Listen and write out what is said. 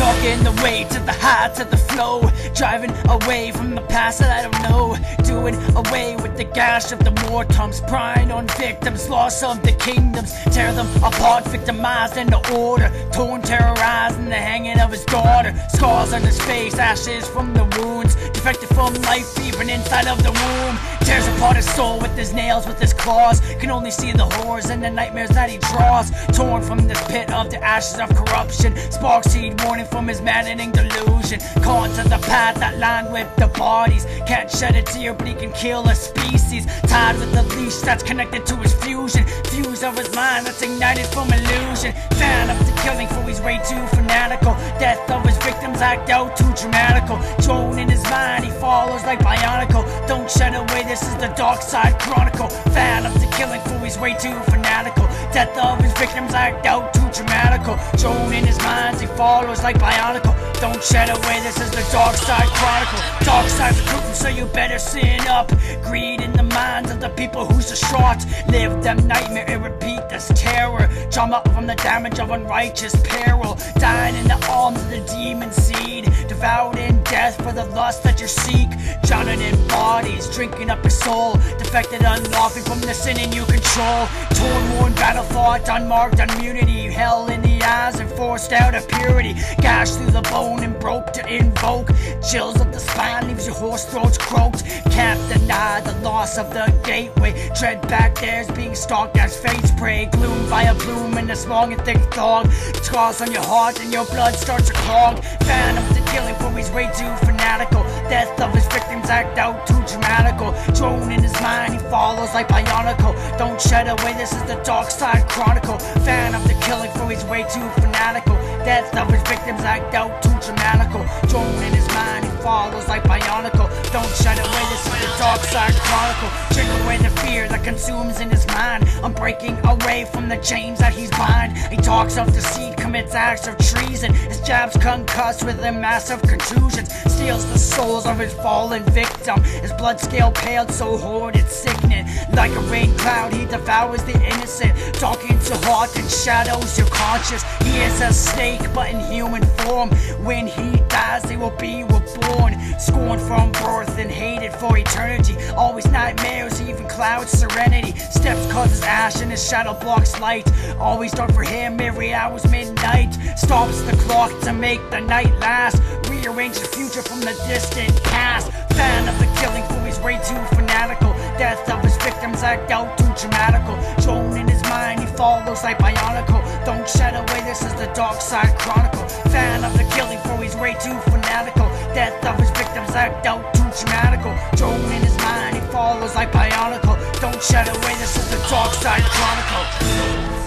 Talking the way to the high, to the flow, driving away from the past that I don't know, doing away with the gash of the mortoms, prying on victims, loss of the kingdoms, tear them apart, victimized in the order, torn, terrorized in the hanging of his daughter, scars on his face, ashes from the wounds, defected from life even inside of the womb, tears apart his soul with his nails, with his claws, can only see the horrors and the nightmares that he draws, torn from this pit of the ashes of corruption, spark seed warning from his maddening delusion, caught to the path that lined with the bodies, can't shed a tear but he can kill a species, tied with the leash that's connected to his fusion, fuse of his mind that's ignited from illusion, fan of the killing for he's way too fanatical, death of his victims act out too dramatical, drone in his mind he follows like bionicle, don't shed away, this is the Darkside Chronicle, fan of the killing for he's way too fanatical, death of his victims act out too dramatical, drone in his mind he follows like bionicle, don't shed away, this is the Darkside Chronicle, Darkside's recruiting so you better sin up, greed in the minds of the people who's distraught, live them nightmare and repeat this terror, trauma from the damage of unrighteous peril, dying in the arms of the demon seed, devoured in death for the lust that you seek, drowning in bodies, drinking up your soul, defected, unlawful from the sin you control, torn, worn, battle fought, unmarked, immunity, hell in the eyes and forced out of purity, gashed through the bone and broke to invoke, chills up the spine, leaves your hoarse throats croaked, can't deny the loss of the gateway, tread back there's being stalked as fate's prey, gloom via bloom in the smog and thick fog, scars on your heart and your blood starts to clog, fan of the killing for he's way too fanatical, death of his victims act out too dramatical, drone in his mind he follows like bionicle, don't shed away, this is the Darkside Chronicle, fan of the killing for he's way too fanatical, death of his victims act out too dramatical, drone in his mind he follows like bionicle, don't shed away, this is the Darkside Chronicle, drink away the fear that consumes in his mind, I'm breaking away from the chains that he's bind, he talks of deceit, commits acts of treason, his jabs concussed with their massive contusions, steals the souls of his fallen victim, his blood scale paled so horrid it's sickening, like a rain cloud he devours the innocent, talking to heart and shadows your conscious, he is a snake but in human form, when he dies they will be reborn, scorned from birth and hated for eternity, always nightmares, even clouds serenity, steps causes ash and his shadow blocks light, always dark for him every hour's midnight, stops the clock to make the night last, rearrange the future from the distant past, fan of the killing for he's way too fanatical, death of his victims act out too dramatical, drone in his mind he follows like bionicle, don't shed away, this is the Darkside Chronicle, fan of the killing for he's way too fanatical, death of his victims act out too dramatical, drone in his mind he follows like bionicle, don't shed away, this is the Darkside Chronicle.